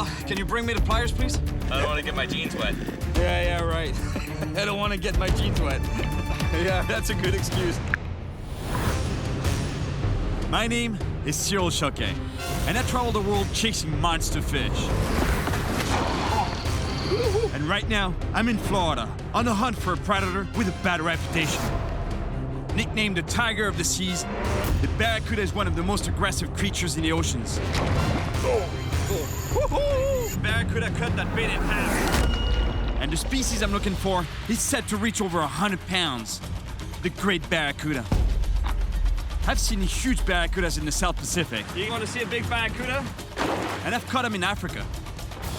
Well, can you bring me the pliers, please? I don't want to get my jeans wet. Yeah, right. I don't want to get my jeans wet. Yeah, that's a good excuse. My name is Cyril Choquet, and I travel the world chasing monster fish. And right now, I'm in Florida, on the hunt for a predator with a bad reputation. Nicknamed the tiger of the seas, the barracuda is one of the most aggressive creatures in the oceans. The barracuda cut that bait in half. And the species I'm looking for is said to reach over 100 pounds, the Great Barracuda. I've seen huge barracudas in the South Pacific. You want to see a big barracuda? And I've caught them in Africa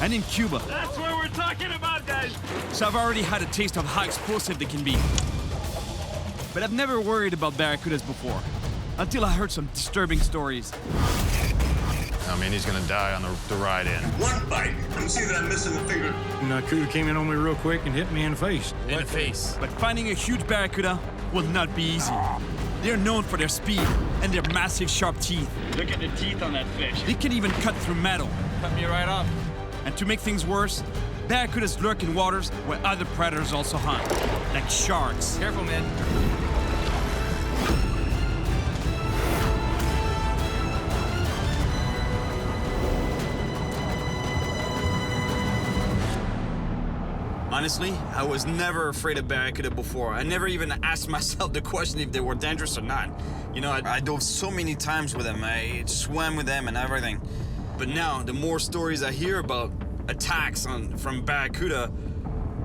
and in Cuba. That's what we're talking about, guys. So I've already had a taste of how explosive they can be. But I've never worried about barracudas before, until I heard some disturbing stories. I mean, he's gonna die on the ride in. One bite. You see that I'm missing the finger? Barracuda came in on me real quick and hit me in the face. In the face. But finding a huge barracuda will not be easy. They're known for their speed and their massive sharp teeth. Look at the teeth on that fish. They can even cut through metal. Cut me right off. And to make things worse, barracudas lurk in waters where other predators also hunt, like sharks. Careful, man. Honestly, I was never afraid of barracuda before. I never even asked myself the question if they were dangerous or not. You know, I dove so many times with them. I swam with them and everything. But now, the more stories I hear about attacks from barracuda,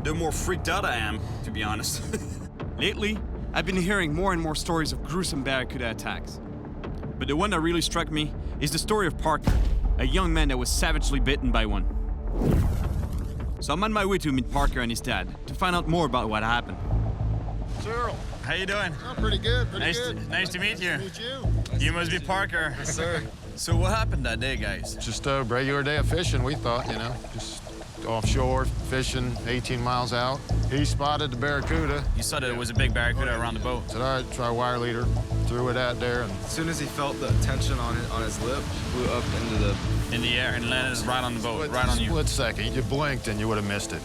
the more freaked out I am, to be honest. Lately, I've been hearing more and more stories of gruesome barracuda attacks. But the one that really struck me is the story of Parker, a young man that was savagely bitten by one. So I'm on my way to meet Parker and his dad to find out more about what happened. Cyril, How you doing? oh, pretty good, Nice to meet you. Meet you. You must be Parker. Yes, sir. So what happened that day, guys? Just a regular day of fishing, we thought, you know, just offshore, fishing 18 miles out. He spotted the barracuda. You saw that it was a big barracuda around the boat. Said, all right, try a wire leader. Threw it out there, and As soon as he felt the tension on his lip, flew up into the... In the air and landed right on the boat, right on you. split second. You blinked and you would have missed it.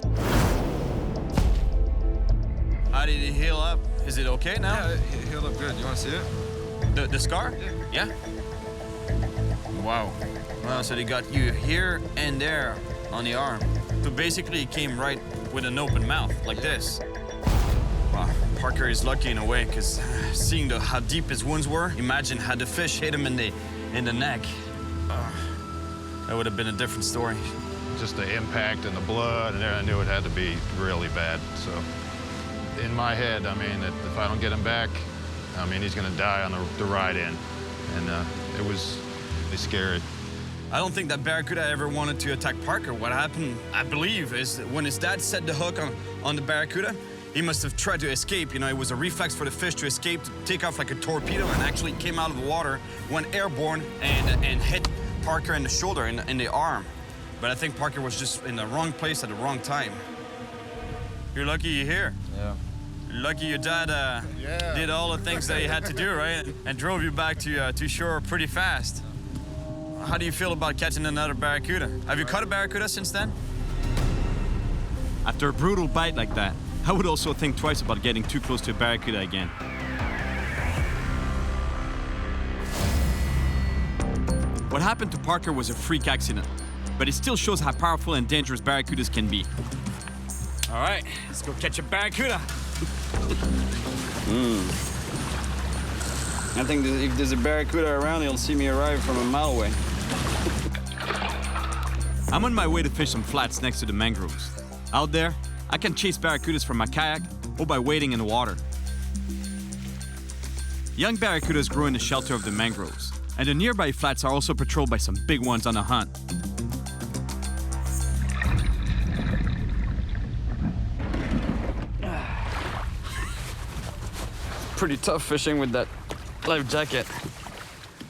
How did it heal up? Is it okay now? Yeah, it healed up good. You want to see it? The scar? Yeah. Wow. Well, so they got you here and there on the arm. So basically, it came right with an open mouth, like this. Wow, Parker is lucky in a way, because seeing how deep his wounds were, imagine had the fish hit him in the neck. That would have been a different story. Just the impact and the blood, and I knew it had to be really bad. So in my head, I mean, that if I don't get him back, I mean, he's going to die on the ride in. And it was really scary. I don't think that barracuda ever wanted to attack Parker. What happened, I believe, is that when his dad set the hook on the barracuda, he must have tried to escape. You know, it was a reflex for the fish to escape, to take off like a torpedo, and actually came out of the water, went airborne, and hit Parker in the shoulder, in the arm. But I think Parker was just in the wrong place at the wrong time. You're lucky you're here. Yeah. You're lucky your dad did all the things that he had to do, right? And drove you back to shore pretty fast. How do you feel about catching another barracuda? Have you caught a barracuda since then? After a brutal bite like that, I would also think twice about getting too close to a barracuda again. What happened to Parker was a freak accident, but it still shows how powerful and dangerous barracudas can be. All right, let's go catch a barracuda. I think that if there's a barracuda around, he'll see me arrive from a mile away. I'm on my way to fish some flats next to the mangroves. Out there, I can chase barracudas from my kayak or by wading in the water. Young barracudas grow in the shelter of the mangroves, and the nearby flats are also patrolled by some big ones on a hunt. Pretty tough fishing with that life jacket.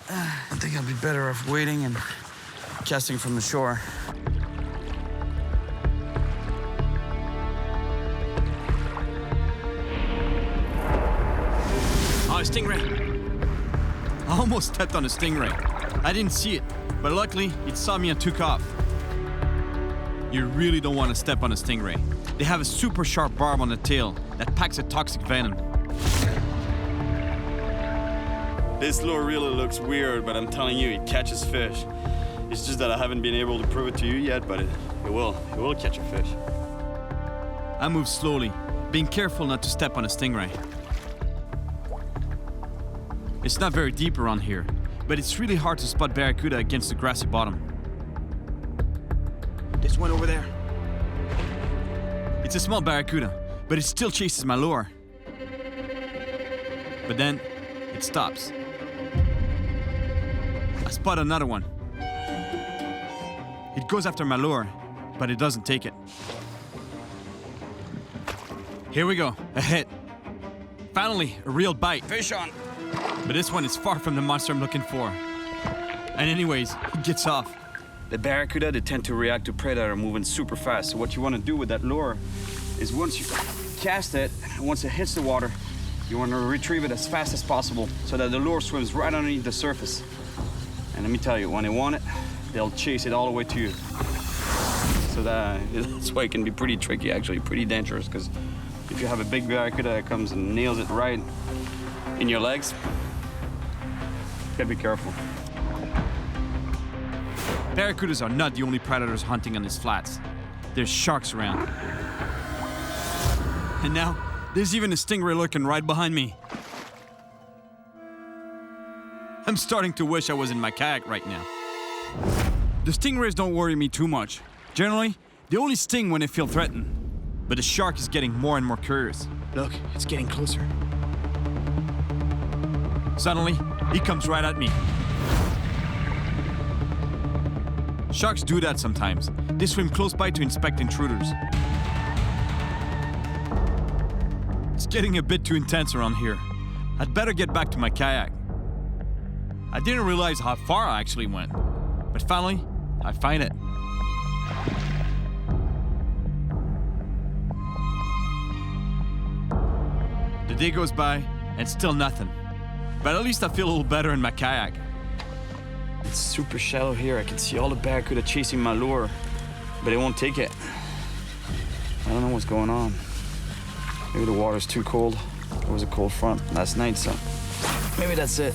I think I'll be better off waiting and casting from the shore. Oh, a stingray. I almost stepped on a stingray. I didn't see it, but luckily it saw me and took off. you really don't want to step on a stingray. They have a super sharp barb on the tail that packs a toxic venom. This lure really looks weird, but I'm telling you, it catches fish. It's just that I haven't been able to prove it to you yet, but it will. It will catch a fish. I move slowly, being careful not to step on a stingray. It's not very deep around here, but it's really hard to spot barracuda against the grassy bottom. There's one over there. It's a small barracuda, but it still chases my lure. But then, it stops. I spot another one. It goes after my lure, but it doesn't take it. Here we go, a hit. Finally, a real bite. Fish on. But this one is far from the monster I'm looking for. And anyways, it gets off. The barracuda, they tend to react to predator moving super fast. So what you want to do with that lure is once you cast it, once it hits the water, you want to retrieve it as fast as possible so that the lure swims right underneath the surface. And let me tell you, when they want it, they'll chase it all the way to you. So that's why it can be pretty tricky, actually, pretty dangerous, because if you have a big barracuda that comes and nails it right in your legs, you gotta be careful. Barracudas are not the only predators hunting on these flats. There's sharks around. And now, there's even a stingray lurking right behind me. I'm starting to wish I was in my kayak right now. The stingrays don't worry me too much. Generally, they only sting when they feel threatened. But the shark is getting more and more curious. Look, it's getting closer. Suddenly, he comes right at me. Sharks do that sometimes. They swim close by to inspect intruders. It's getting a bit too intense around here. I'd better get back to my kayak. I didn't realize how far I actually went. But finally, I find it. The day goes by, and still nothing. But at least I feel a little better in my kayak. It's super shallow here. I can see all the barracuda chasing my lure, but they won't take it. I don't know what's going on. Maybe the water's too cold. There was a cold front last night, so maybe that's it.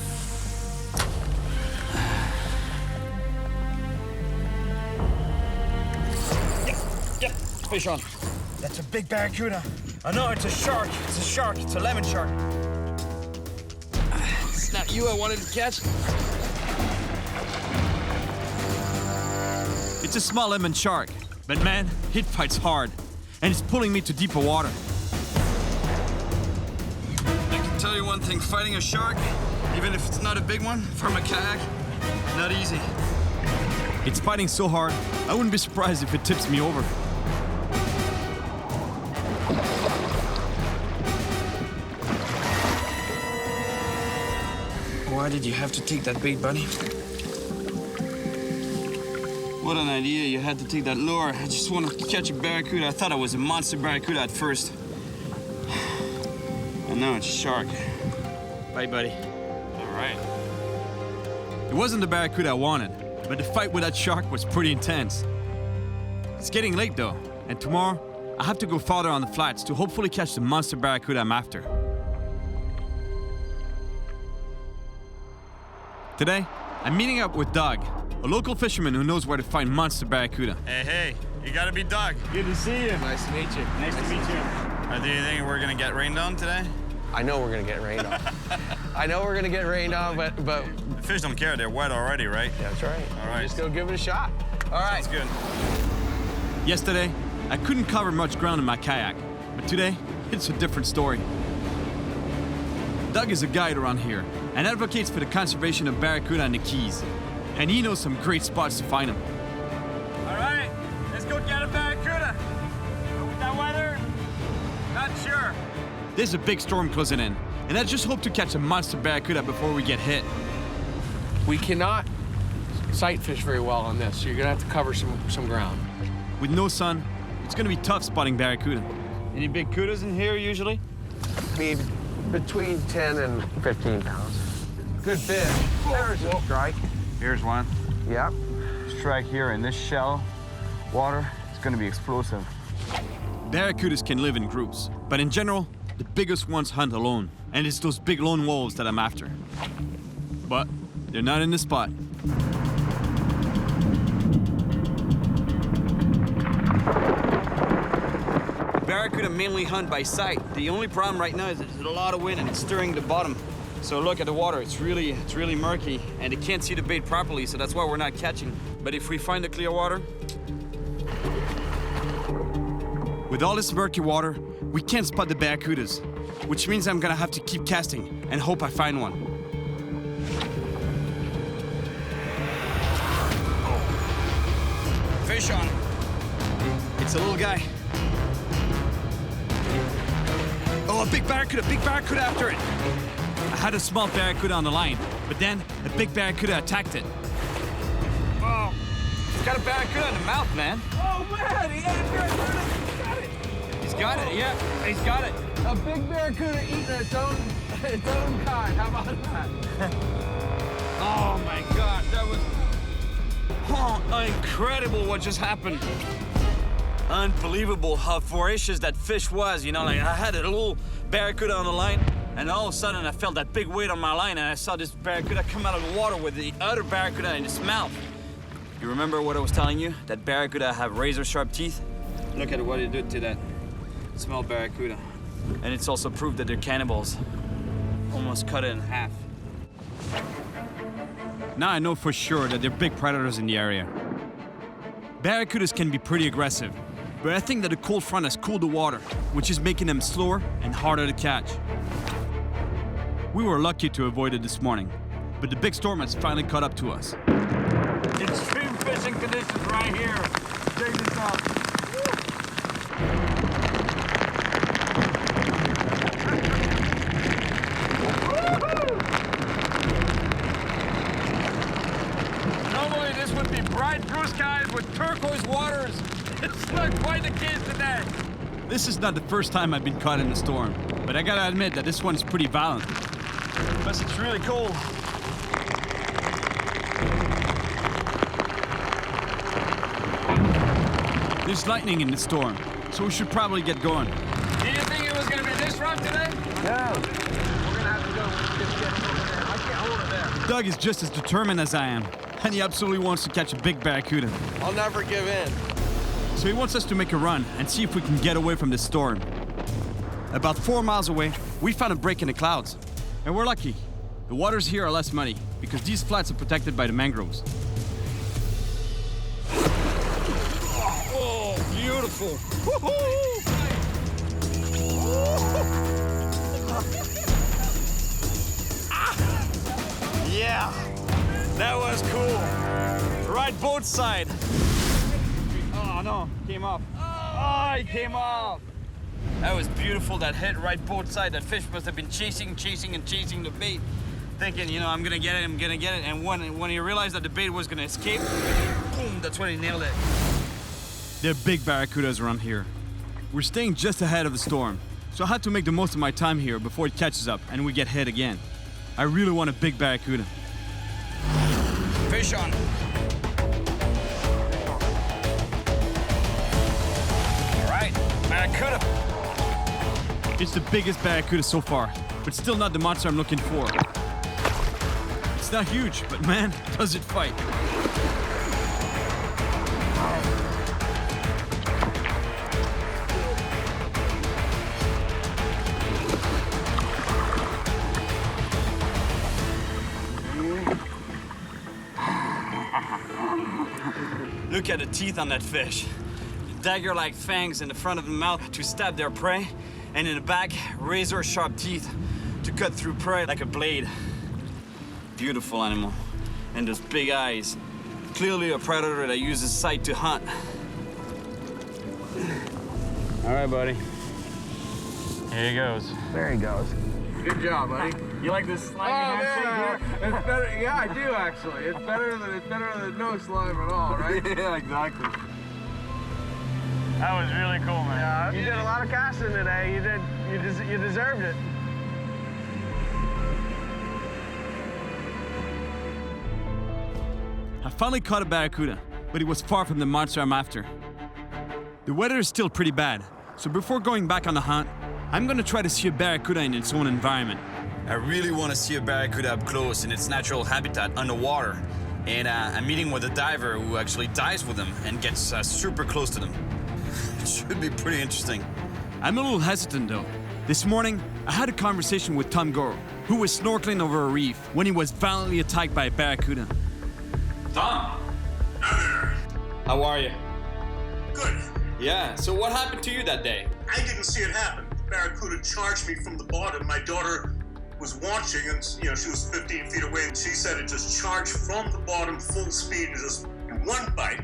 Yep, fish on. That's a big barracuda. I know, it's a shark. It's a shark. It's a lemon shark. It's not you I wanted to catch. It's a small lemon shark, but man, it fights hard, and it's pulling me to deeper water. I can tell you one thing, fighting a shark, even if it's not a big one, from a kayak, not easy. It's fighting so hard, I wouldn't be surprised if it tips me over. Why did you have to take that bait, buddy? What an idea, you had to take that lure. I just want to catch a barracuda. I thought it was a monster barracuda at first. And now it's a shark. Bye, buddy. All right. It wasn't the barracuda I wanted, but the fight with that shark was pretty intense. It's getting late though, and tomorrow I have to go farther on the flats to hopefully catch the monster barracuda I'm after. Today, I'm meeting up with Doug, a local fisherman who knows where to find monster barracuda. Hey, you gotta be Doug. Good to see you. Nice to meet you. Nice to meet you. Do you think we're gonna get rained on today? I know we're gonna get rained on. I know we're gonna get rained on, but The fish don't care, they're wet already, right? that's right. All right. Just go give it a shot. All right. That's good. Yesterday, I couldn't cover much ground in my kayak, but today, it's a different story. Doug is a guide around here and advocates for the conservation of barracuda in the Keys, and he knows some great spots to find them. All right, let's go get a barracuda. But with that weather, not sure. There's a big storm closing in, and I just hope to catch a monster barracuda before we get hit. We cannot sight fish very well on this, so you're gonna have to cover some ground. With no sun, it's gonna be tough spotting barracuda. Any big kudas in here usually? Maybe between 10 and 15 pounds. Good fish. There's a strike. Here's one. Yep. Strike here in this shallow water. It's gonna be explosive. Barracudas can live in groups, but in general, the biggest ones hunt alone, and it's those big lone wolves that I'm after. But they're not in the spot. Barracuda mainly hunt by sight. The only problem right now is there's a lot of wind and it's stirring the bottom. So look at the water, it's really murky and they can't see the bait properly, so that's why we're not catching. But if we find the clear water, with all this murky water, we can't spot the barracudas, which means I'm gonna have to keep casting and hope I find one. Fish on. It's a little guy. Oh, a big barracuda after it. I had a small barracuda on the line, but then a big barracuda attacked it. Oh, it's got a barracuda in the mouth, man. Oh man, he ate a barracuda. He got it. He's got it, yeah, he's got it. A big barracuda eating its own kind. How about that? Oh my God, that was incredible what just happened. Unbelievable how voracious that fish was, you know, like I had a little barracuda on the line and all of a sudden I felt that big weight on my line and I saw this barracuda come out of the water with the other barracuda in its mouth. You remember what I was telling you? That barracuda have razor sharp teeth? Look at what it did to that small barracuda. And it's also proof that they're cannibals. Almost cut it in half. Now I know for sure that they're big predators in the area. Barracudas can be pretty aggressive, but I think that the cold front has cooled the water, which is making them slower and harder to catch. We were lucky to avoid it this morning, but the big storm has finally caught up to us. Extreme fishing conditions right here. Check this out. Normally this would be bright blue skies with turquoise waters. It's not quite the case today. This is not the first time I've been caught in a storm, but I gotta admit that this one is pretty violent. Plus it's really cold. There's lightning in the storm, so we should probably get going. Did you think it was going to be this rough today? No. We're gonna have to go just get over there. I can't hold it there. Doug is just as determined as I am, and he absolutely wants to catch a big barracuda. I'll never give in. So he wants us to make a run and see if we can get away from this storm. About 4 miles away, we found a break in the clouds. And we're lucky. The waters here are less muddy because these flats are protected by the mangroves. Oh, beautiful. Yeah, that was cool. Right boat side. Oh no, came off. Oh, he came off. That was beautiful, that hit right both sides. That fish must have been chasing the bait, thinking, you know, I'm gonna get it. And when he realized that the bait was gonna escape, boom, that's when he nailed it. There are big barracudas around here. We're staying just ahead of the storm, so I had to make the most of my time here before it catches up and we get hit again. I really want a big barracuda. Fish on. All right, barracuda. It's the biggest barracuda so far, but still not the monster I'm looking for. It's not huge, but man, does it fight. Look at the teeth on that fish. Dagger-like fangs in the front of the mouth to stab their prey, and in the back, razor-sharp teeth to cut through prey like a blade. Beautiful animal. And those big eyes. Clearly a predator that uses sight to hunt. All right, buddy. Here he goes. There he goes. Good job, buddy. You like this slimy handshake here? It's better. Yeah, I do actually. It's better than no slime at all, right? Yeah, exactly. That was really cool, man. Yeah, you did a lot of casting today. You deserved it. I finally caught a barracuda, but it was far from the monster I'm after. The weather is still pretty bad, so before going back on the hunt, I'm gonna try to see a barracuda in its own environment. I really want to see a barracuda up close in its natural habitat underwater. And I'm meeting with a diver who actually dives with them and gets super close to them. It should be pretty interesting. I'm a little hesitant though. This morning, I had a conversation with Tom Goro, who was snorkeling over a reef when he was violently attacked by a barracuda. Tom, Now how are you? there. Good. Yeah, so what happened to you that day? I didn't see it happen. Barracuda charged me from the bottom. My daughter was watching, and she was 15 feet away, and she said it just charged from the bottom, full speed, and just in one bite.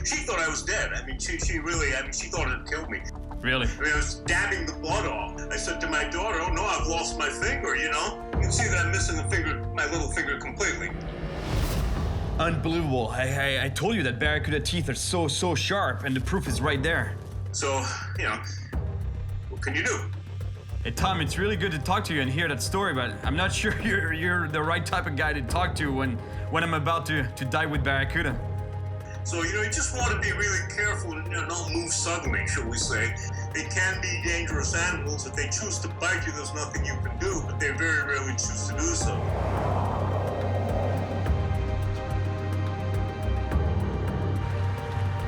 She thought I was dead. I mean, she thought it had killed me. Really? I mean, I was dabbing the blood off. I said to my daughter, "Oh no, I've lost my finger." You can see that I'm missing the finger, my little finger, completely. Unbelievable. I told you that barracuda teeth are so sharp, and the proof is right there. So, what can you do? Hey Tom, it's really good to talk to you and hear that story, but I'm not sure you're the right type of guy to talk to when I'm about to dive with barracuda. So, you just want to be really careful and not move suddenly, shall we say. They can be dangerous animals. If they choose to bite you, there's nothing you can do, but they very rarely choose to do so.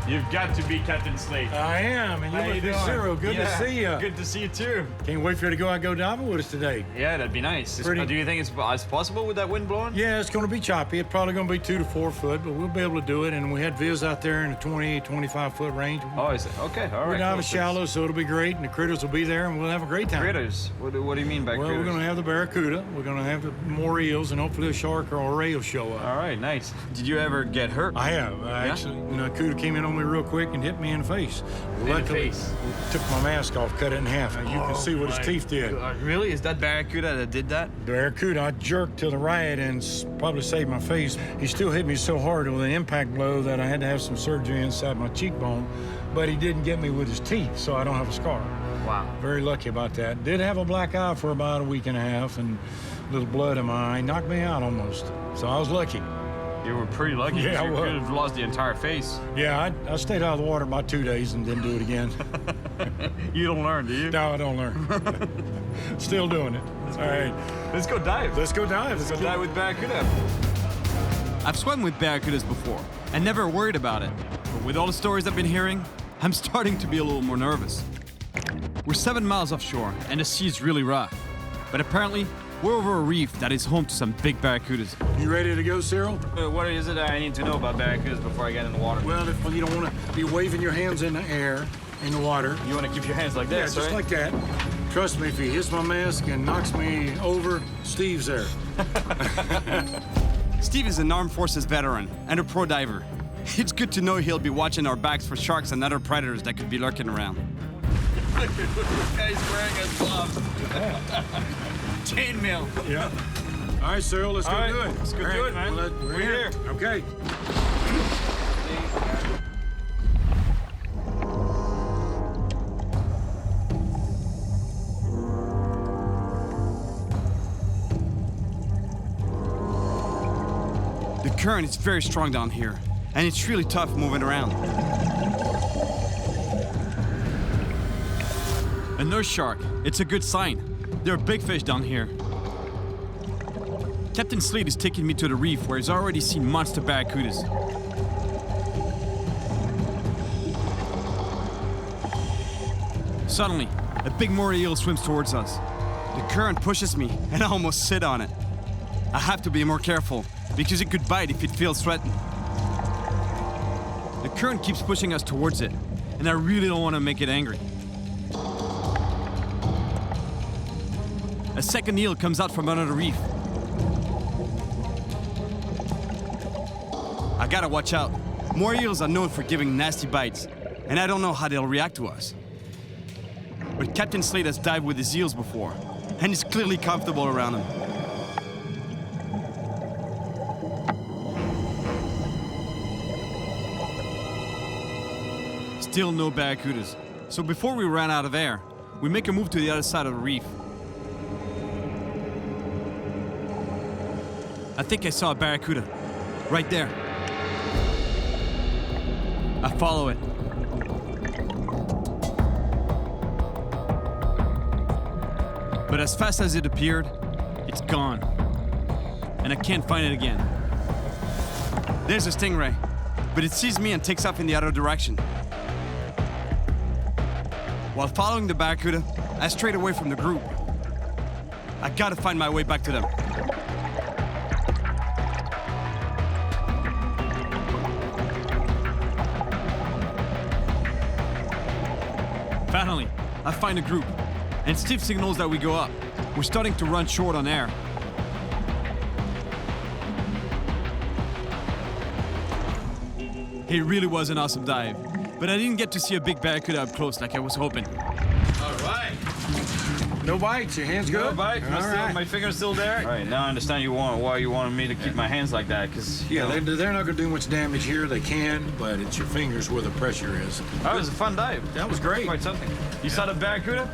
You've got to be Captain Slade. I am, and How you're you with me, doing? Cyril. Good to see you. Good to see you too. Can't wait for you to go out and go diving with us today. Yeah, that'd be nice. Pretty- Do you think it's possible with that wind blowing? Yeah, it's going to be choppy. It's probably going to be 2 to 4 foot, but we'll be able to do it. And we had viz out there in the 20, 25 foot range. Oh, is it? Okay, all right. We're diving cool. shallow, so it'll be great, and the critters will be there, and we'll have a great time. Critters? What do you mean by Well, critters? we're going to have the barracuda, we're going to have more eels, and hopefully a shark or a ray will show up. All right, nice. Did you ever get hurt? I have. Actually, the cuda came in on me real quick and hit me in the face. Luckily, face? took my mask off, cut it in half, and you can see what his teeth did. Really? Is that barracuda that did that? Barracuda, I jerked to the right and probably saved my face. He still hit me so hard with an impact blow that I had to have some surgery inside my cheekbone, but he didn't get me with his teeth, so I don't have a scar. Wow. Very lucky about that. Did have a black eye for about a week and a half and a little blood in my eye. Knocked me out almost. So I was lucky. You were pretty lucky. Yeah, I You was. could have lost the entire face. Yeah, I stayed out of the water about 2 days and didn't do it again. You don't learn, do you? No, I don't learn. Still doing it. All right, Let's go dive. let's go dive. Let's go dive with barracuda. I've swum with barracudas before and never worried about it. But with all the stories I've been hearing, I'm starting to be a little more nervous. We're 7 miles offshore and the sea is really rough. But apparently, we're over a reef that is home to some big barracudas. You ready to go, Cyril? What is it I need to know about barracudas before I get in the water? Well, if you don't want to be waving your hands in the air, in the water. You want to keep your hands like Yeah, this, just right? like that. Trust me, if he hits my mask and knocks me over, Steve's there. Steve is an armed forces veteran and a pro diver. It's good to know he'll be watching our backs for sharks and other predators that could be lurking around. Look at what this guy's wearing his gloves. Chainmail. Yeah. All right, Cyril, let's go All right, do it. let's go All do right, it, man. well, We're in. here. Okay. The current is very strong down here, and it's really tough moving around. A nurse shark, it's a good sign. There are big fish down here. Captain Slade is taking me to the reef where he's already seen monster barracudas. Suddenly, a big moray eel swims towards us. The current pushes me, and I almost sit on it. I have to be more careful, because it could bite if it feels threatened. The current keeps pushing us towards it, and I really don't want to make it angry. A second eel comes out from under the reef. I gotta watch out. Moray eels are known for giving nasty bites, and I don't know how they'll react to us. But Captain Slade has dived with his eels before, and he's clearly comfortable around them. Still no barracudas. So before we run out of air, we make a move to the other side of the reef. I think I saw a barracuda. Right there. I follow it. as fast as it appeared, it's gone. And I can't find it again. There's a stingray, but it sees me and takes off in the other direction. While following the barracuda, I strayed away from the group. I gotta find my way back to them. Finally, I find a group, and Steve signals that we go up. We're starting to run short on air. It really was an awesome dive, but I didn't get to see a big barracuda up close like I was hoping. All right. No bites. Your hands good? No bite. All right. My finger's still there. All right, now I understand why you wanted me to keep my hands like that, because Yeah, they're not going to do much damage here. They can, but it's your fingers where the pressure is. that was a fun dive. That was great. Quite something. You saw the barracuda?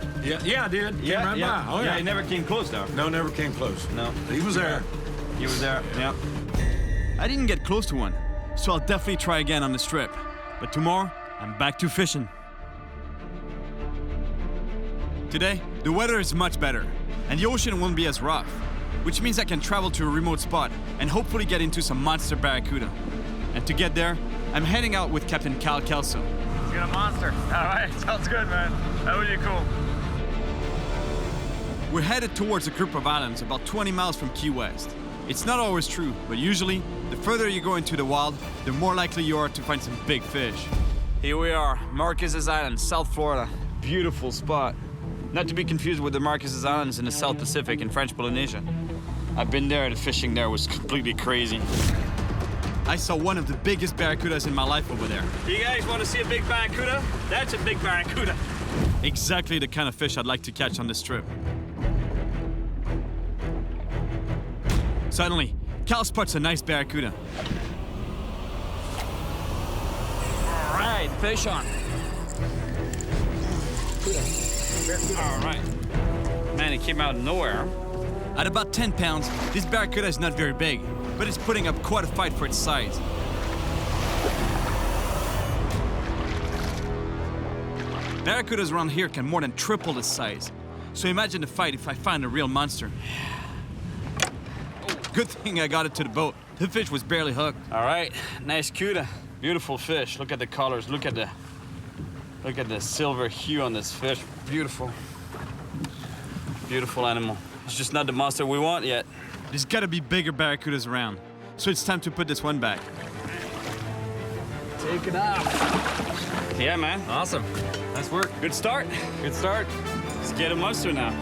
Yeah, I did. Came right by. Oh, yeah. He never came close though. No, never came close. No. He was there. He was there. Yeah. I didn't get close to one, so I'll definitely try again on the strip. But tomorrow, I'm back to fishing. Today, the weather is much better, and the ocean won't be as rough, which means I can travel to a remote spot and hopefully get into some monster barracuda. And to get there, I'm heading out with Captain Cal Kelso. He's got a monster. All right, sounds good, man. That would be cool. We're headed towards a group of islands about 20 miles from Key West. It's not always true, but usually, the further you go into the wild, the more likely you are to find some big fish. Here we are, Marquesas Island, South Florida. Beautiful spot. Not to be confused with the Marquesas Islands in the South Pacific in French Polynesia. I've been there, the fishing there was completely crazy. I saw one of the biggest barracudas in my life over there. You guys want to see a big barracuda? That's a big barracuda. Exactly the kind of fish I'd like to catch on this trip. Suddenly, Cal spots a nice barracuda. All right, fish on. All right. Man, it came out of nowhere. At about 10 pounds, this barracuda is not very big, but it's putting up quite a fight for its size. Barracudas around here can more than triple the size. So imagine the fight if I find a real monster. Good thing I got it to the boat. The fish was barely hooked. All right, nice cuda. Beautiful fish. Look at the colors. Look at the silver hue on this fish. Beautiful. Beautiful animal. It's just not the monster we want yet. There's gotta be bigger barracudas around. So it's time to put this one back. Take it off. Yeah, man. Awesome. Nice work. Good start. Good start. Let's get a monster now.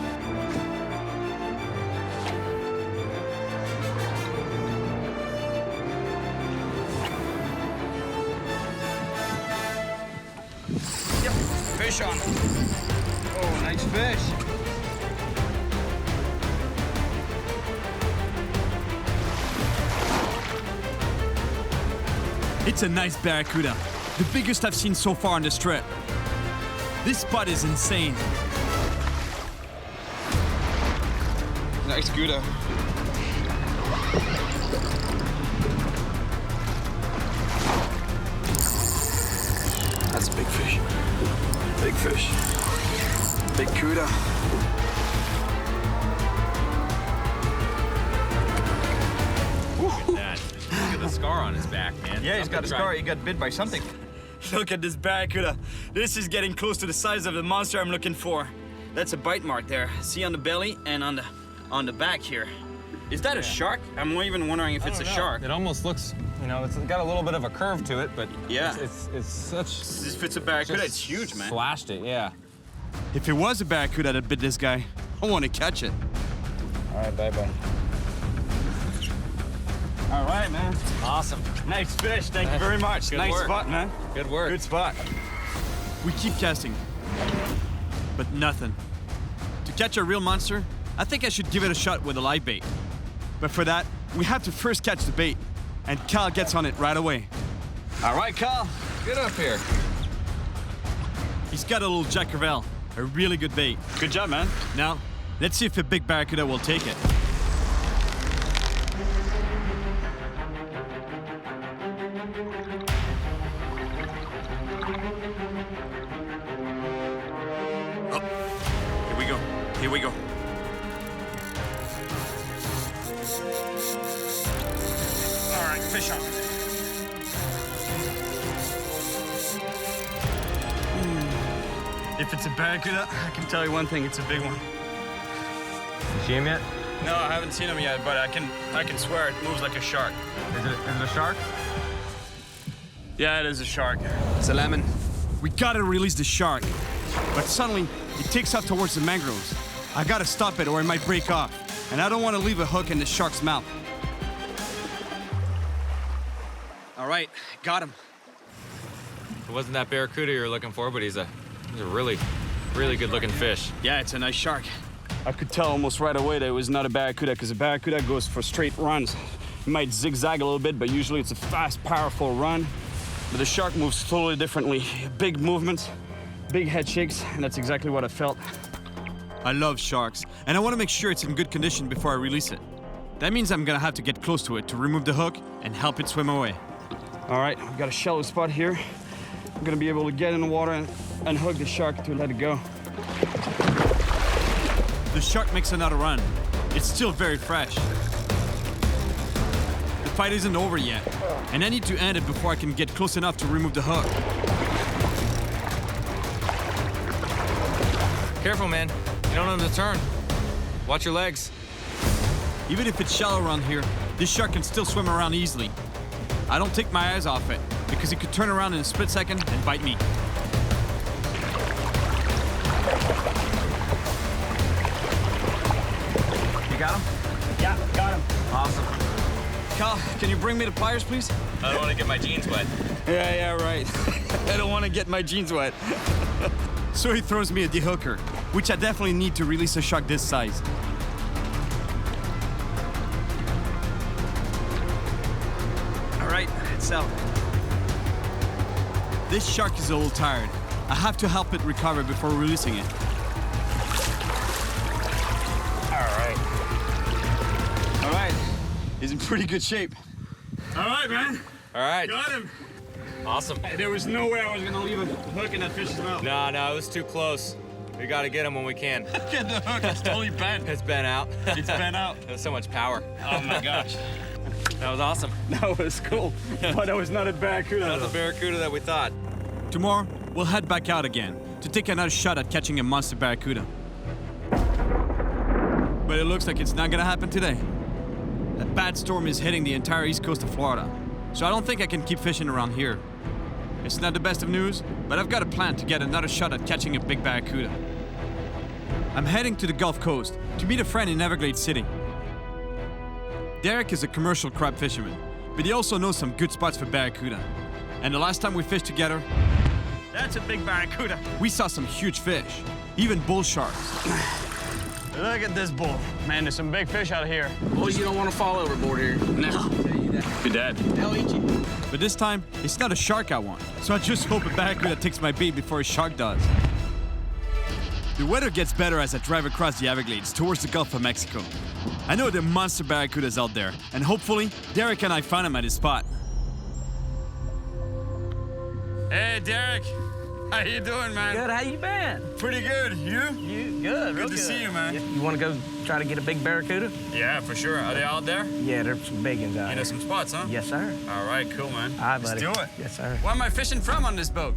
Yep, fish on. Oh, nice fish. It's a nice barracuda. The biggest I've seen so far on this trip. This spot is insane. Nice cuda. That's a big fish. Big fish. Big cuda. Look at the scar on his back, man. Yeah, he's got a scar. He got bit by something. Look at this barracuda. This is getting close to the size of the monster I'm looking for. That's a bite mark there. See on the belly and on the back here. Is that a shark? I'm even wondering if it's a shark. It almost looks, you know, it's got a little bit of a curve to it, but Yeah. it's such. If it's a barracuda, it's huge, man. Flashed it, yeah. If it was a barracuda that bit this guy, I want to catch it. All right, bye-bye. All right, man. Awesome. Nice fish. Thank you very much. Good nice work. spot, man. Good work. Good spot. We keep casting, but nothing. To catch a real monster, I think I should give it a shot with a live bait. But for that, we have to first catch the bait, and Cal gets on it right away. All right, Kyle. Get up here. He's got a little Jack Crevalle, a really good bait. Good job, man. Now, let's see if a big barracuda will take it. Here we go. shark. If it's a barracuda, I can tell you one thing, it's a big one. You see him yet? No, I haven't seen him yet, but I can swear it moves like a shark. Is it a shark? Yeah, it is a shark. It's a lemon. We gotta release the shark. But suddenly, it takes off towards the mangroves. I gotta stop it or it might break off. And I don't want to leave a hook in the shark's mouth. All right, got him. It wasn't that barracuda you were looking for, but he's a really good looking fish. Yeah, it's a nice shark. I could tell almost right away that it was not a barracuda, because a barracuda goes for straight runs. It might zigzag a little bit, but usually it's a fast, powerful run. But the shark moves totally differently. Big movements, big head shakes, and that's exactly what I felt. I love sharks, and I want to make sure it's in good condition before I release it. That means I'm gonna have to get close to it to remove the hook and help it swim away. All right, we've got a shallow spot here. I'm gonna be able to get in the water and unhook the shark to let it go. The shark makes another run. It's still very fresh. The fight isn't over yet, and I need to end it before I can get close enough to remove the hook. Careful, man. You don't know the turn. Watch your legs. Even if it's shallow around here, this shark can still swim around easily. I don't take my eyes off it, because it could turn around in a split second and bite me. You got him? Yeah, got him. Awesome. Kyle, can you bring me the pliers, please? I don't want to get my jeans wet. Yeah, right. I don't want to get my jeans wet. So he throws me a dehooker, which I definitely need to release a shark this size. All right, it's out. This shark is a little tired. I have to help it recover before releasing it. All right, he's in pretty good shape. All right, man. All right. Got him. Awesome. There was no way I was gonna leave a hook in that fish's mouth. No, it was too close. We got to get him when we can. Get the hook, it's totally bent. It's been out. It's bent out. There's so much power. Oh my gosh. That was awesome. That was cool, but that was not a barracuda. That's the barracuda that we thought. Tomorrow, we'll head back out again to take another shot at catching a monster barracuda. But it looks like it's not gonna happen today. A bad storm is hitting the entire east coast of Florida, so I don't think I can keep fishing around here. It's not the best of news, but I've got a plan to get another shot at catching a big barracuda. I'm heading to the Gulf Coast to meet a friend in Everglades City. Derek is a commercial crab fisherman, but he also knows some good spots for barracuda. And the last time we fished together, That's a big barracuda. we saw some huge fish, even bull sharks. Look at this bull. Man, there's some big fish out here. Boys, you don't want to fall overboard here. No. Be dead. They'll eat you. But this time, it's not a shark I want, so I just hope a barracuda takes my bait before a shark does. The weather gets better as I drive across the Everglades towards the Gulf of Mexico. I know there are monster barracudas out there, and hopefully, Derek and I find him at his spot. Hey, Derek. How you doing, man? Good, how you been? Pretty good. You? You good, real Good to see you, man. You want to go try to get a big barracuda? Yeah, for sure. Are they out there? Yeah, there's some big ones out You know here. some spots, huh? Yes, sir. All right, cool, man. All right, Let's buddy. do it. Yes, sir. Where am I fishing from on this boat?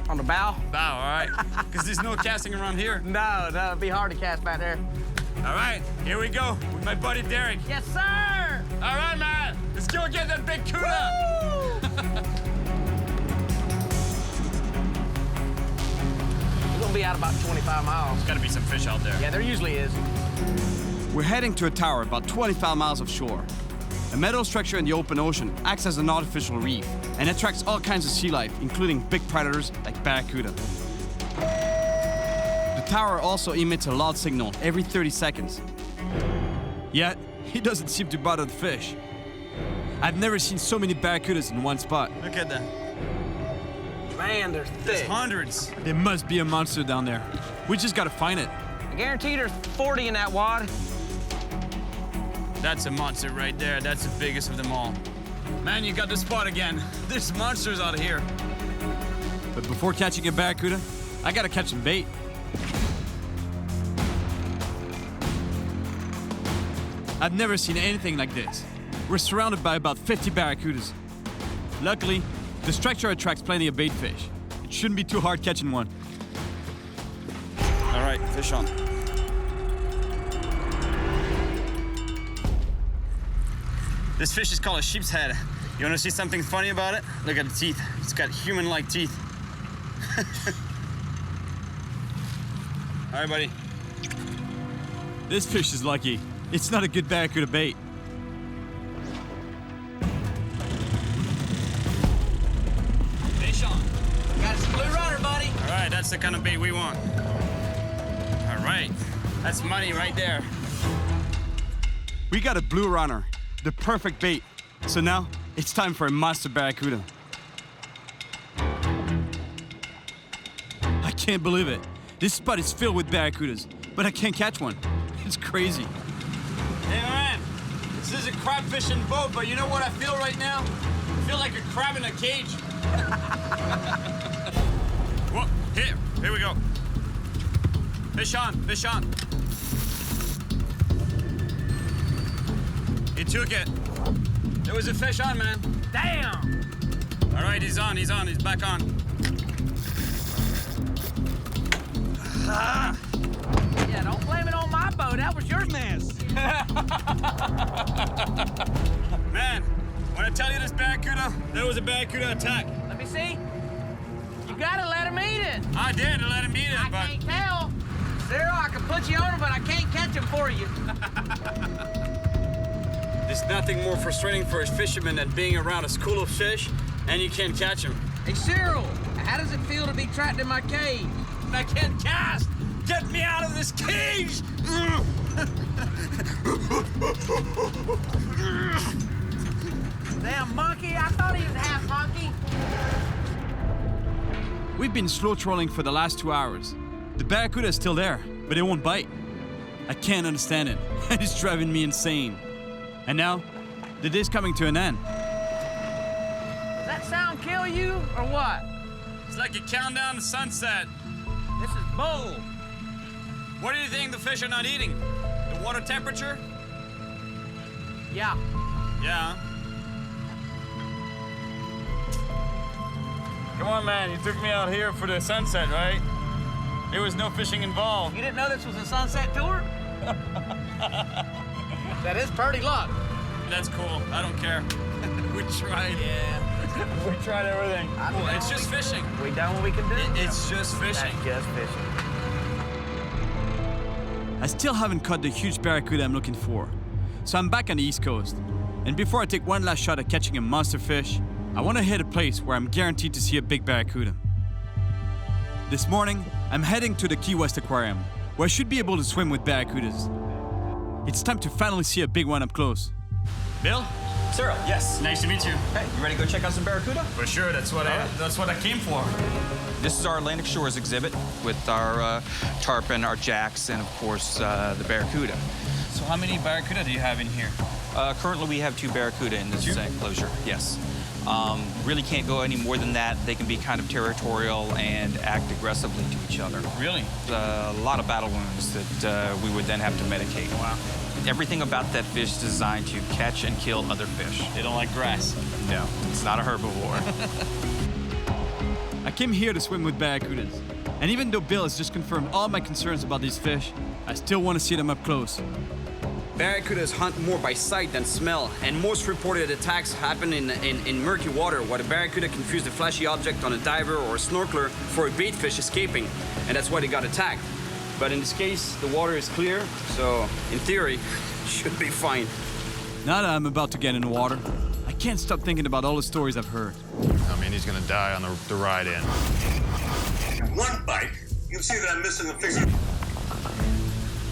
On the bow? Bow, all right. Because there's no casting around here. No, it'd be hard to cast back there. All right, here we go with my buddy Derek. Yes, sir! All right, man. Let's go get that big cuda. We're gonna be out about 25 miles. Gotta be some fish out there. Yeah, there usually is. We're heading to a tower about 25 miles offshore. A metal structure in the open ocean acts as an artificial reef and attracts all kinds of sea life, including big predators like barracuda. The tower also emits a loud signal every 30 seconds. Yet, it doesn't seem to bother the fish. I've never seen so many barracudas in one spot. Look at that. Man, they're There's thick. hundreds. There must be a monster down there. We just gotta find it. I guarantee there's 40 in that wad. That's a monster right there. That's the biggest of them all. Man, you got the spot again. There's monsters out here. But before catching a barracuda, I gotta catch some bait. I've never seen anything like this. we're surrounded by about 50 barracudas. Luckily, the structure attracts plenty of bait fish. It shouldn't be too hard catching one. All right, fish on. This fish is called a sheep's head. You want to see something funny about it? Look at the teeth. It's got human-like teeth. All right, buddy. This fish is lucky. It's not a good barracuda bait. Fish on. Got us a blue runner, buddy. All right, that's the kind of bait we want. All right, that's money right there. We got a blue runner, the perfect bait. So now, it's time for a monster barracuda. I can't believe it. This spot is filled with barracudas, but I can't catch one. It's crazy. Hey, man, this is a crab fishing boat, but you know what I feel right now? I feel like a crab in a cage. Whoa, here we go. Fish on, fish on. He took it. There was a fish on, man. Damn! All right, he's back on. Yeah, don't blame it on my boat. That was your mess. Man, when I tell you this barracuda, there was a barracuda attack. Let me see. You gotta let him eat it. I did let him eat it, I but can't tell. Cyril, I can put you on him, but I can't catch him for you. there's nothing more frustrating for a fisherman than being around a school of fish and you can't catch them. Hey, Cyril, how does it feel to be trapped in my cage? And I can't cast! Get me out of this cage! Damn monkey, I thought he was half monkey. We've been slow trolling for the last 2 hours. The barracuda is still there, but it won't bite. I can't understand it. It's driving me insane. And now, the day's coming to an end. Does that sound kill you, or what? It's like a countdown to sunset. This is bull. What do you think the fish are not eating? The water temperature? Yeah. Yeah. Come on, man. You took me out here for the sunset, right? There was no fishing involved. You didn't know this was a sunset tour? That is pretty luck. That's cool. I don't care. We tried. Yeah. We tried everything. Well, it's just fishing. We done what we can do. It's just fishing. That's just fishing. I still haven't caught the huge barracuda I'm looking for. So I'm back on the East Coast. And before I take one last shot at catching a monster fish, I want to hit a place where I'm guaranteed to see a big barracuda. This morning, I'm heading to the Key West Aquarium, where I should be able to swim with barracudas. It's time to finally see a big one up close. Bill? Cyril, yes. Nice to meet you. Hey, you ready to go check out some barracuda? For sure, that's what I came for. This is our Atlantic Shores exhibit with our tarpon, our jacks, and of course the barracuda. So how many barracuda do you have in here? Currently, we have 2 barracuda in this 2? enclosure. Yes. Really can't go any more than that. They can be kind of territorial and act aggressively to each other. Really? A lot of battle wounds that we would then have to medicate. Wow. Everything about that fish is designed to catch and kill other fish. They don't like grass. No, it's not a herbivore. I came here to swim with barracudas. And even though Bill has just confirmed all my concerns about these fish, I still want to see them up close. Barracudas hunt more by sight than smell, and most reported attacks happen in murky water, where the barracuda confused a flashy object on a diver or a snorkeler for a bait fish escaping, and that's why they got attacked. But in this case, the water is clear, so in theory, should be fine. Now that I'm about to get in the water, I can't stop thinking about all the stories I've heard. I mean, he's gonna die on the ride in. One bite, you can see that I'm missing a finger.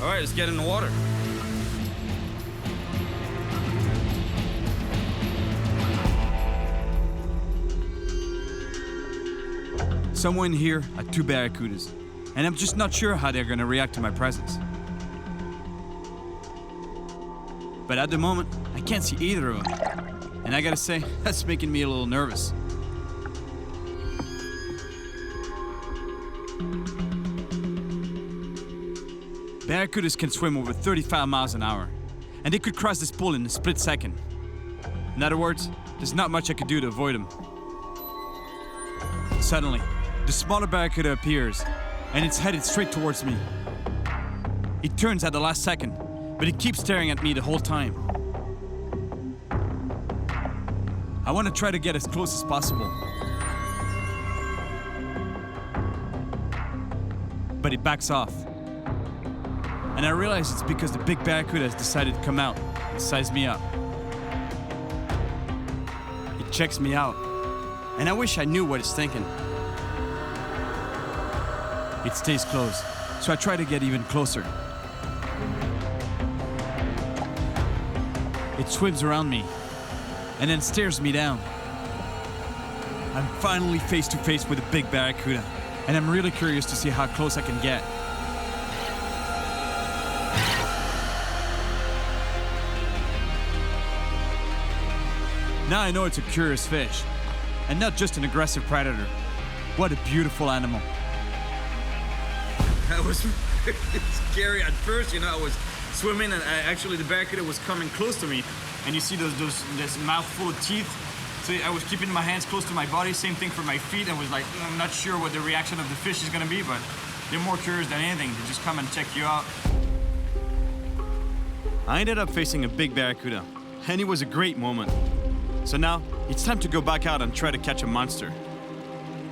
All right, let's get in the water. Somewhere in here are 2 barracudas, and I'm just not sure how they're gonna react to my presence. But at the moment, I can't see either of them. And I gotta say, that's making me a little nervous. Barracudas can swim over 35 miles an hour, and they could cross this pool in a split second. In other words, there's not much I could do to avoid him. Suddenly, the smaller barracuda appears, and it's headed straight towards me. It turns at the last second, but it keeps staring at me the whole time. I want to try to get as close as possible. But it backs off. And I realize it's because the big barracuda has decided to come out and size me up. It checks me out, and I wish I knew what it's thinking. It stays close, so I try to get even closer. It swims around me, and then stares me down. I'm finally face to face with a big barracuda, and I'm really curious to see how close I can get. Now I know it's a curious fish, and not just an aggressive predator. What a beautiful animal. That was scary at first, you know. I was swimming, and actually the barracuda was coming close to me, and you see this mouth full of teeth. So I was keeping my hands close to my body. Same thing for my feet. I was like, I'm not sure what the reaction of the fish is gonna be, but they're more curious than anything. They just come and check you out. I ended up facing a big barracuda, and it was a great moment. So now, it's time to go back out and try to catch a monster.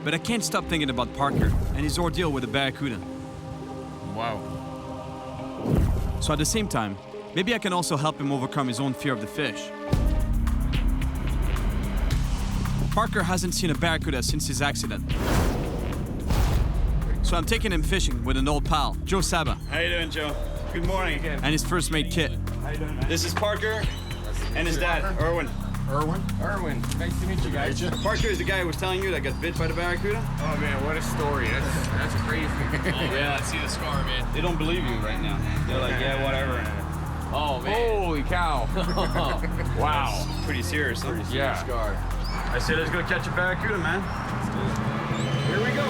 But I can't stop thinking about Parker and his ordeal with the barracuda. Wow. So at the same time, maybe I can also help him overcome his own fear of the fish. Parker hasn't seen a barracuda since his accident. So I'm taking him fishing with an old pal, Joe Saba, How you doing, Joe? Good morning. and his first mate, Kit. How you doing, man? This is Parker and his dad, Erwin. Erwin, nice to meet you guys. Parker is the guy who was telling you that got bit by the barracuda? Oh man, what a story. That's crazy. Yeah, let's see the scar, man. They don't believe you right now. They're like, yeah, whatever. Oh, man. Holy cow. Wow. Pretty serious, huh? Yeah. Scar. I said, let's go catch a barracuda, man. Here we go.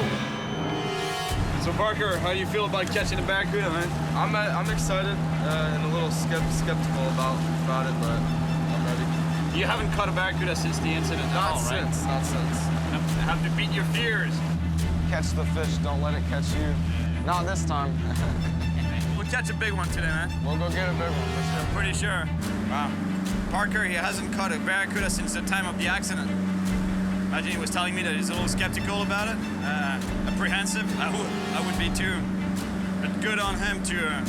So Parker, how do you feel about catching a barracuda, man? I'm excited and a little skeptical about it, but I'm ready. You haven't caught a barracuda since the incident at all, right? Not since. Have to beat your fears. Catch the fish, don't let it catch you. Not this time. We'll catch a big one today, man. We'll go get a big one for sure. Pretty sure. Wow. Parker, he hasn't caught a barracuda since the time of the accident. Imagine he was telling me that he's a little skeptical about it, apprehensive. I would be too. But good on him to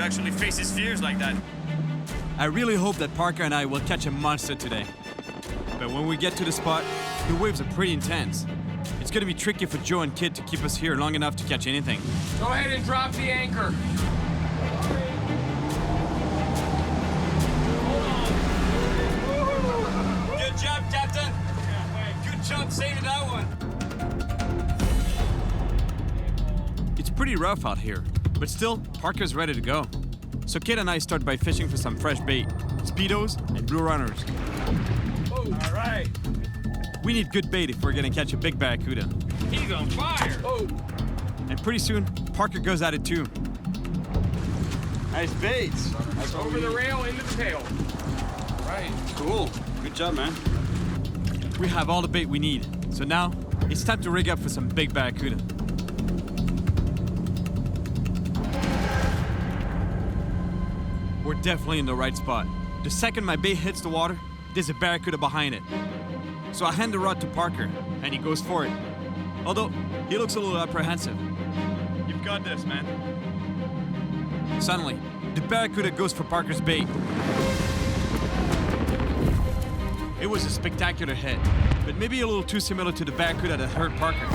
actually face his fears like that. I really hope that Parker and I will catch a monster today. But when we get to the spot, the waves are pretty intense. It's gonna be tricky for Joe and Kid to keep us here long enough to catch anything. Go ahead and drop the anchor. Good job, Captain. Good job saving that one. It's pretty rough out here, but still, Parker's ready to go. So Kid and I start by fishing for some fresh bait, Speedos and blue runners. All right. We need good bait if we're gonna catch a big barracuda. He's on fire. Oh. And pretty soon, Parker goes at it too. Nice baits. That's Over the rail, into the tail. Right. Cool. Good job, man. We have all the bait we need. So now, it's time to rig up for some big barracuda. We're definitely in the right spot. The second my bait hits the water, there's a barracuda behind it. So I hand the rod to Parker, and he goes for it. Although, he looks a little apprehensive. You've got this, man. Suddenly, the barracuda goes for Parker's bait. It was a spectacular hit, but maybe a little too similar to the barracuda that hurt Parker.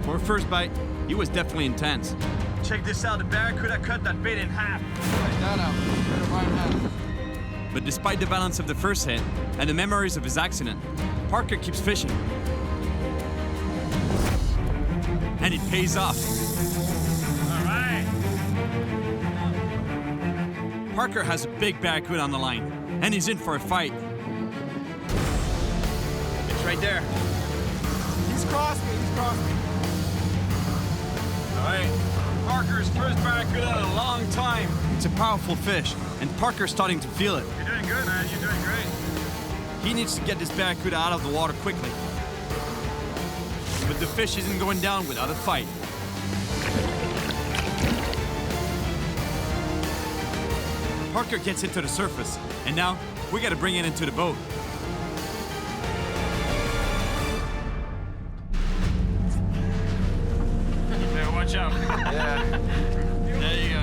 For a first bite, he was definitely intense. Check this out. The barracuda cut that bait in half. But despite the balance of the first hit and the memories of his accident, Parker keeps fishing. And it pays off. All right. Parker has a big barracuda on the line, and he's in for a fight. It's right there. He's crossed me. All right. Parker's first barracuda in a long time. It's a powerful fish, and Parker's starting to feel it. You're doing good, man. You're doing great. He needs to get this barracuda out of the water quickly. But the fish isn't going down without a fight. Parker gets it to the surface, and now we gotta bring it into the boat. Yeah, watch out. Yeah. There you go.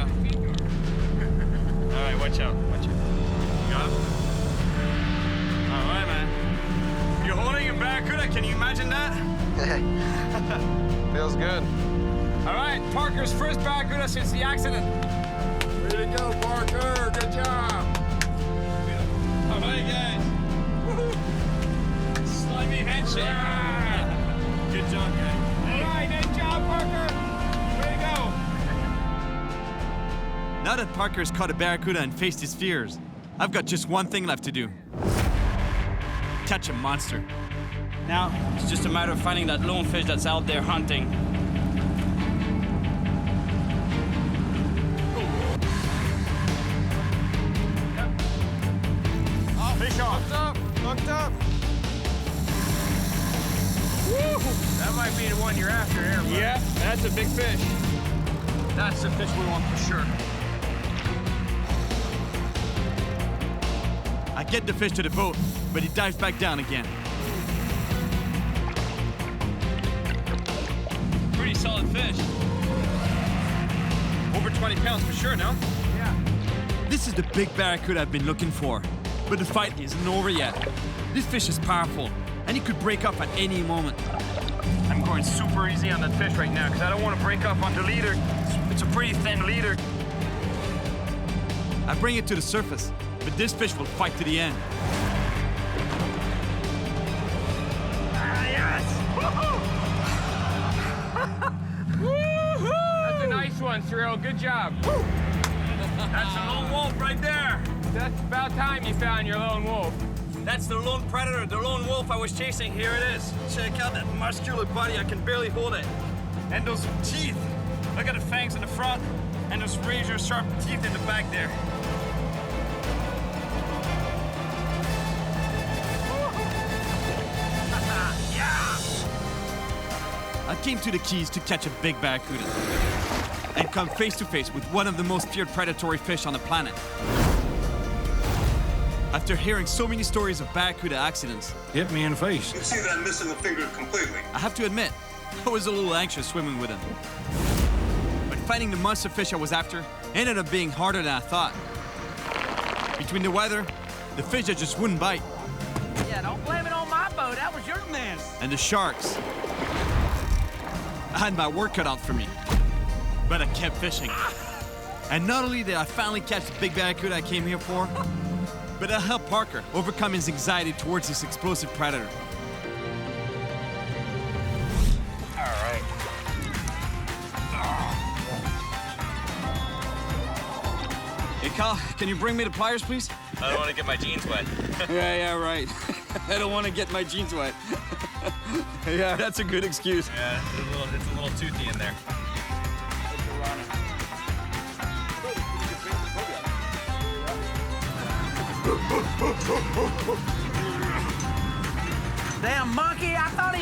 All right, watch out. Watch out. Got it? All right, man. You're holding a barracuda. Can you imagine that? Feels good. All right, Parker's first barracuda since the accident. Way to go, Parker. Good job. All right, guys. Woohoo. Slimy handshake. Yeah. Good job, guys. All right, good job, Parker. Way to go. Now that Parker's caught a barracuda and faced his fears, I've got just one thing left to do. Catch a monster. Now, it's just a matter of finding that lone fish that's out there hunting. Fish on. Hooked up. That might be the one you're after here. Yeah, that's a big fish. That's the fish we want for sure. I get the fish to the boat, but he dives back down again. Pretty solid fish. Over 20 pounds for sure, no? Yeah. This is the big barracuda I've been looking for, but the fight isn't over yet. This fish is powerful, and he could break up at any moment. I'm going super easy on that fish right now because I don't want to break up on the leader. It's a pretty thin leader. I bring it to the surface, but this fish will fight to the end. Yes! That's a nice one, Cyril. Good job. That's a lone wolf right there. That's about time you found your lone wolf. That's the lone predator, the lone wolf I was chasing. Here it is. Check out that muscular body. I can barely hold it. And those teeth. Look at the fangs in the front and those razor-sharp teeth in the back there. I came to the Keys to catch a big barracuda and come face to face with one of the most feared predatory fish on the planet. After hearing so many stories of barracuda accidents, Hit me in the face. You can see that I'm missing a finger completely. I have to admit, I was a little anxious swimming with him. But finding the monster fish I was after ended up being harder than I thought. Between the weather, the fish that just wouldn't bite, Yeah, don't blame it on my boat. That was your mess. and the sharks, I had my work cut out for me. But I kept fishing. And not only did I finally catch the big barracuda I came here for, but I helped Parker overcome his anxiety towards this explosive predator. Hey, Kyle, can you bring me the pliers, please? I don't want to get my jeans wet. Yeah, right. I don't want to get my jeans wet. Yeah, that's a good excuse. Yeah, it's a little toothy in there. Damn monkey, I thought he